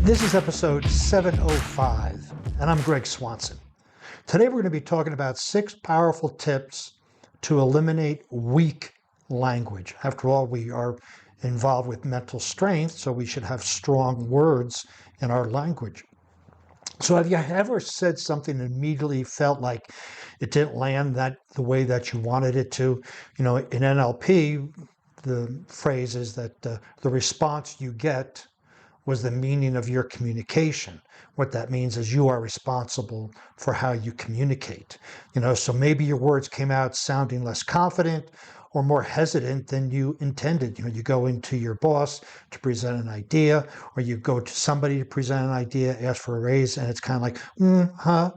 This is episode 705, and I'm Greg Swanson. Today we're going to be talking about 6 powerful tips to eliminate weak language. After all, we are involved with mental strength, so we should have strong words in our language. So have you ever said something and immediately felt like it didn't land the way that you wanted it to? In NLP, the phrase is that the response you get was the meaning of your communication. What that means is you are responsible for how you communicate. So maybe your words came out sounding less confident or more hesitant than you intended. You go into your boss to present an idea, or you go to somebody to present an idea, ask for a raise, and it's kind of like,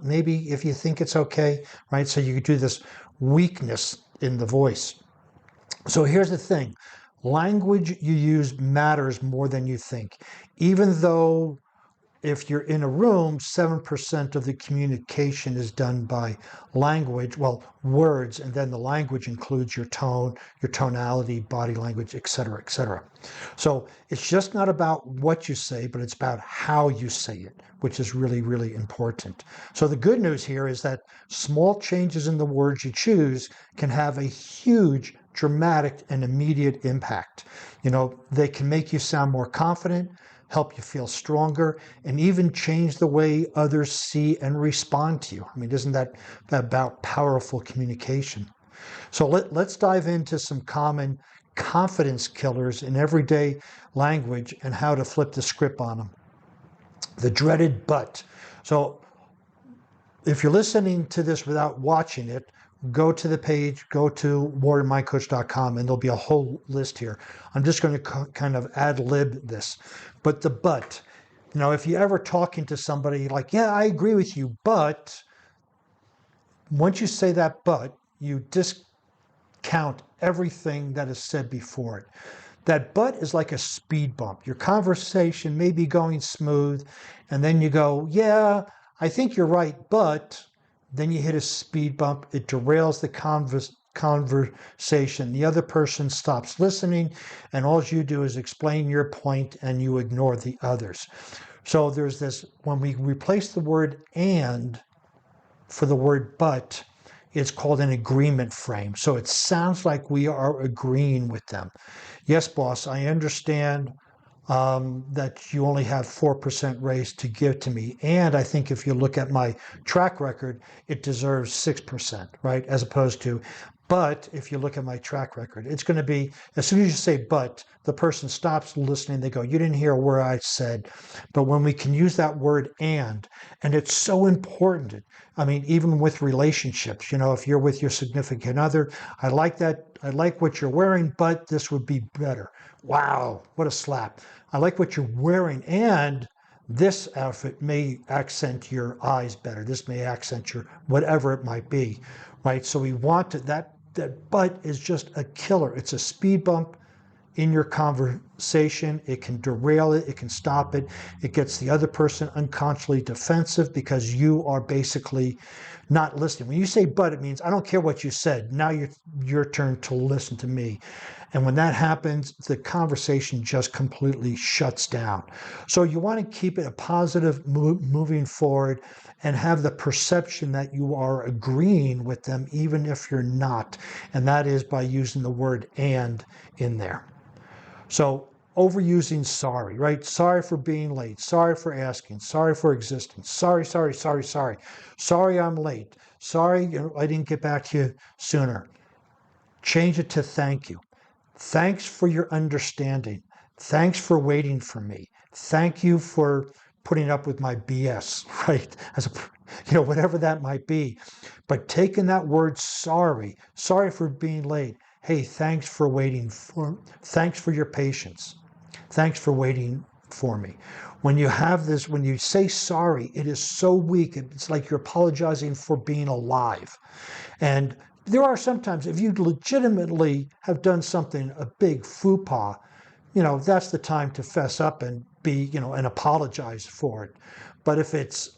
maybe if you think it's okay, right? So you do this weakness in the voice. So here's the thing. Language you use matters more than you think. Even though if you're in a room, 7% of the communication is done by language, words, and then the language includes your tone, your tonality, body language, et cetera, et cetera. So it's just not about what you say, but it's about how you say it, which is really, really important. So the good news here is that small changes in the words you choose can have a huge, dramatic, and immediate impact. They can make you sound more confident, help you feel stronger, and even change the way others see and respond to you. Isn't that about powerful communication? So let's dive into some common confidence killers in everyday language and how to flip the script on them. The dreaded but. So if you're listening to this without watching it, go to the page, go to warriormindcoach.com, and there'll be a whole list here. I'm just going to kind of ad-lib this. But the but, if you're ever talking to somebody like, yeah, I agree with you, but once you say that but, you discount everything that is said before it. That but is like a speed bump. Your conversation may be going smooth, and then you go, yeah, I think you're right, but then you hit a speed bump. It derails the conversation. The other person stops listening, and all you do is explain your point and you ignore the others. So there's this, when we replace the word and for the word but, it's called an agreement frame. So it sounds like we are agreeing with them. Yes, boss, I understand that you only have 4% raise to give to me. And I think if you look at my track record, it deserves 6%, right? As opposed to, but if you look at my track record, it's going to be, as soon as you say but, the person stops listening. They go, you didn't hear a word I said. But when we can use that word and it's so important. Even with relationships, if you're with your significant other, I like what you're wearing, but this would be better. Wow, what a slap. I like what you're wearing, and this outfit may accent your eyes better. This may accent your whatever it might be, right? So we want to, that but is just a killer. It's a speed bump in your conversation. It can derail it. It can stop it. It gets the other person unconsciously defensive because you are basically not listening. When you say but, it means I don't care what you said. Now your turn to listen to me. And when that happens, the conversation just completely shuts down. So you want to keep it a positive moving forward and have the perception that you are agreeing with them, even if you're not. And that is by using the word and in there. So overusing sorry, right? Sorry for being late. Sorry for asking. Sorry for existing. Sorry. Sorry I'm late. Sorry I didn't get back to you sooner. Change it to thank you. Thanks for your understanding. Thanks for waiting for me. Thank you for putting up with my BS, right? Whatever that might be. But taking that word sorry for being late. Hey, thanks for your patience. Thanks for waiting for me. When you have this, when you say sorry, it is so weak. It's like you're apologizing for being alive. And there are sometimes, if you legitimately have done something, a big faux pas, that's the time to fess up and be, and apologize for it. But if it's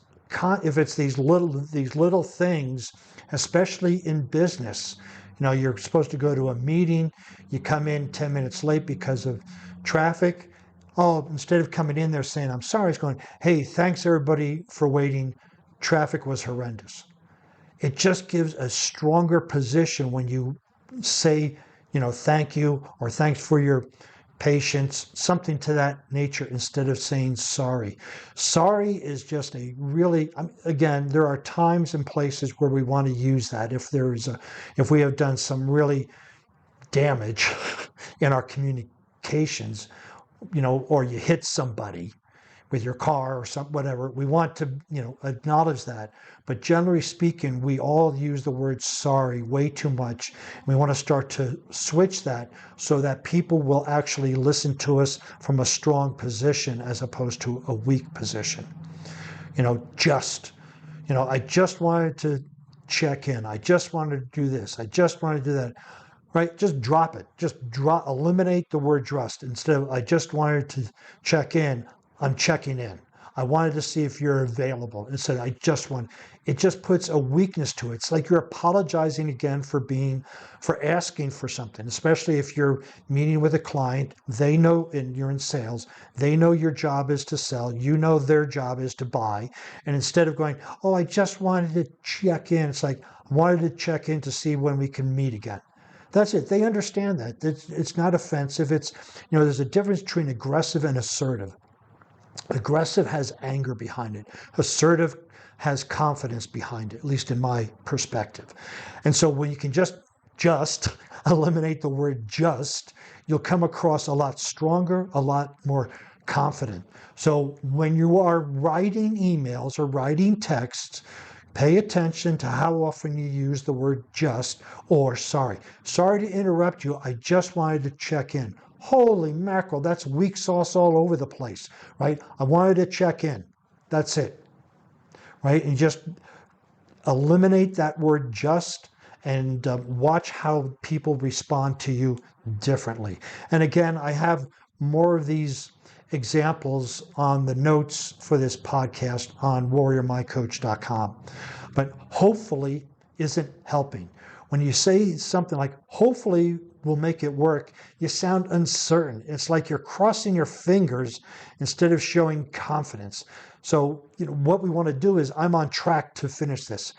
these little things, especially in business, you're supposed to go to a meeting, you come in 10 minutes late because of traffic. Oh, instead of coming in there saying, I'm sorry, it's going, hey, thanks everybody for waiting. Traffic was horrendous. It just gives a stronger position when you say, thank you or thanks for your patience, something to that nature instead of saying sorry. Sorry is just a really, again, there are times and places where we want to use that if we have done some really damage in our communications, or you hit somebody with your car or some whatever. We want to, acknowledge that. But generally speaking, we all use the word sorry way too much. We want to start to switch that so that people will actually listen to us from a strong position as opposed to a weak position. I just wanted to check in. I just wanted to do this. I just wanted to do that. Right? Just drop it. Eliminate the word just. Instead of, I just wanted to check in, I'm checking in. I wanted to see if you're available. Instead, it just puts a weakness to it. It's like you're apologizing again for asking for something, especially if you're meeting with a client. They know, and you're in sales, they know your job is to sell. You know their job is to buy. And instead of going, oh, I just wanted to check in, it's like, I wanted to check in to see when we can meet again. That's it. They understand that. It's not offensive. There's a difference between aggressive and assertive. Aggressive has anger behind it. Assertive has confidence behind it, at least in my perspective. And so when you can just eliminate the word just, you'll come across a lot stronger, a lot more confident. So when you are writing emails or writing texts, pay attention to how often you use the word just or sorry. Sorry to interrupt you. I just wanted to check in. Holy mackerel, that's weak sauce all over the place, right? I wanted to check in. That's it, right? And just eliminate that word just and watch how people respond to you differently. And again, I have more of these examples on the notes for this podcast on warriormycoach.com. But hopefully isn't helping. When you say something like, hopefully we'll make it work, you sound uncertain. It's like you're crossing your fingers instead of showing confidence. So, what we want to do is, I'm on track to finish this.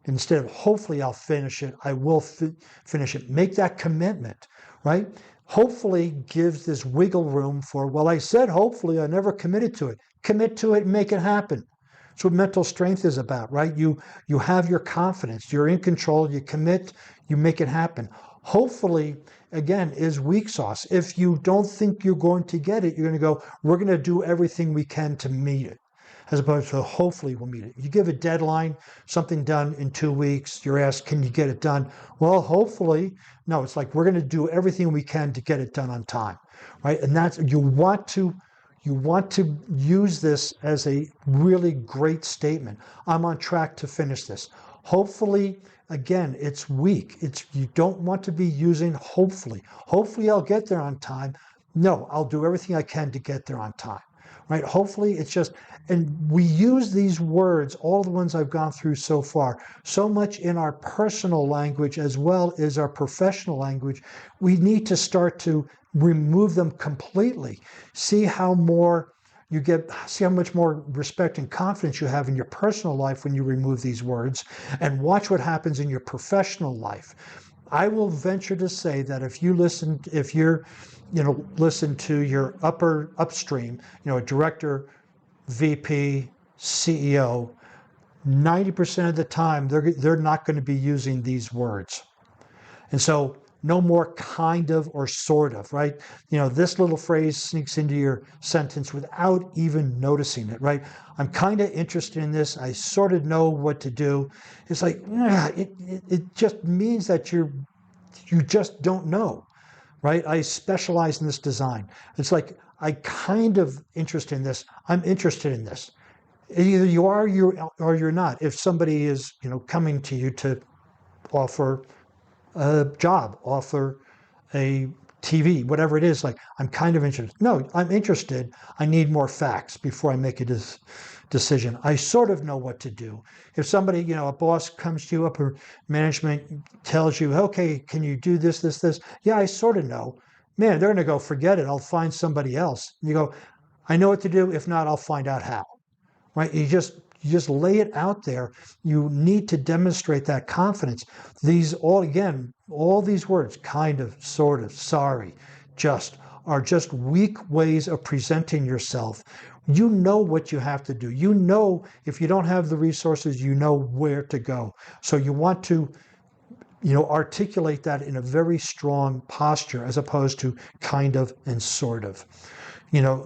Instead of hopefully I'll finish it, I will finish it. Make that commitment, right? Hopefully gives this wiggle room for, well, I said hopefully, I never committed to it. Commit to it and make it happen. That's what mental strength is about, right? You have your confidence, you're in control, you commit, you make it happen. Hopefully, again, is weak sauce. If you don't think you're going to get it, you're going to go, we're going to do everything we can to meet it, as opposed to hopefully we'll meet it. You give a deadline, something done in 2 weeks, you're asked, can you get it done? Well, hopefully. No, it's like, we're going to do everything we can to get it done on time, right? And that's, you want to use this as a really great statement. I'm on track to finish this. Hopefully, again, it's weak. You don't want to be using hopefully. Hopefully I'll get there on time. No, I'll do everything I can to get there on time. Right? Hopefully it's just, and we use these words, all the ones I've gone through so far, so much in our personal language as well as our professional language. We need to start to remove them completely. See how much more respect and confidence you have in your personal life when you remove these words, and watch what happens in your professional life. I will venture to say that if you're listen to your upstream, a director, VP, CEO, 90% of the time they're not going to be using these words. And so no more kind of or sort of, right? This little phrase sneaks into your sentence without even noticing it, right? I'm kind of interested in this. I sort of know what to do. It's like, it just means that you just don't know, right? I specialize in this design. It's like, I kind of interested in this. I'm interested in this. Either you are, or you're not. If somebody is, coming to you to offer a job, offer a TV, whatever it is, like, I'm kind of interested. No, I'm interested. I need more facts before I make a decision. I sort of know what to do. If somebody, a boss comes to you, upper management tells you, okay, can you do this, this, this? Yeah, I sort of know. man, they're going to go, forget it. I'll find somebody else. And you go, I know what to do. If not, I'll find out how. Right? You just lay it out there. You need to demonstrate that confidence. All these words, kind of, sort of, sorry, just, are just weak ways of presenting yourself. You know what you have to do. You know, if you don't have the resources, you know where to go. So you want to, articulate that in a very strong posture as opposed to kind of and sort of.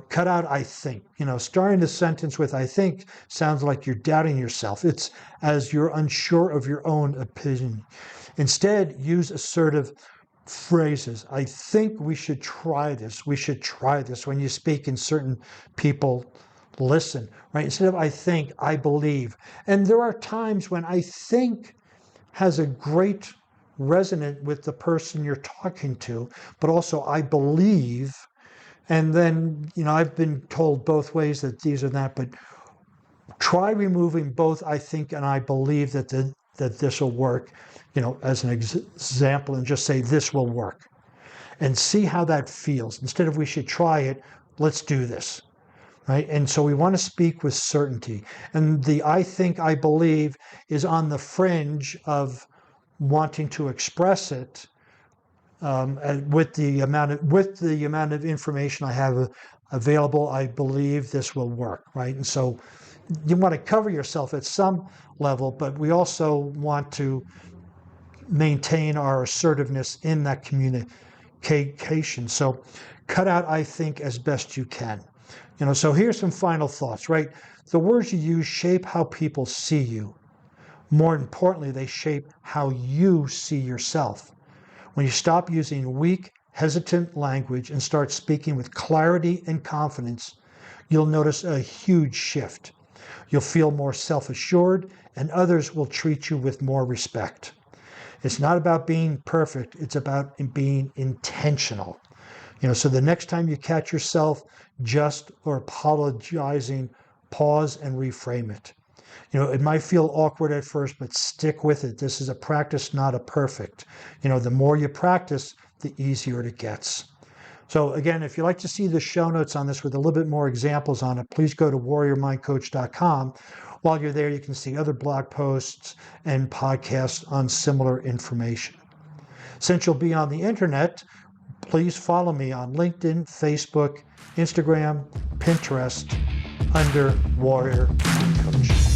Cut out I think. Starting the sentence with I think sounds like you're doubting yourself. It's as you're unsure of your own opinion. Instead, use assertive phrases. I think we should try this. We should try this. When you speak and certain people listen, right? Instead of I think, I believe. And there are times when I think has a great resonance with the person you're talking to, but also I believe. And then, I've been told both ways that these are that, but try removing both I think and I believe that this will work, as an example, and just say this will work and see how that feels. Instead of we should try it, let's do this, right? And so we want to speak with certainty. And the I think, I believe is on the fringe of wanting to express it with the amount of information I have available. I believe this will work, right? And so you want to cover yourself at some level, but we also want to maintain our assertiveness in that communication. So cut out I think as best you can. So here's some final thoughts, right? The words you use shape how people see you. More importantly, they shape how you see yourself. When you stop using weak, hesitant language and start speaking with clarity and confidence, you'll notice a huge shift. You'll feel more self-assured, and others will treat you with more respect. It's not about being perfect. It's about being intentional. So the next time you catch yourself just or apologizing, pause and reframe it. It might feel awkward at first, but stick with it. This is a practice, not a perfect. The more you practice, the easier it gets. So again, if you'd like to see the show notes on this with a little bit more examples on it, please go to warriormindcoach.com. While you're there, you can see other blog posts and podcasts on similar information. Since you'll be on the internet, please follow me on LinkedIn, Facebook, Instagram, Pinterest, under Warrior Mind Coach.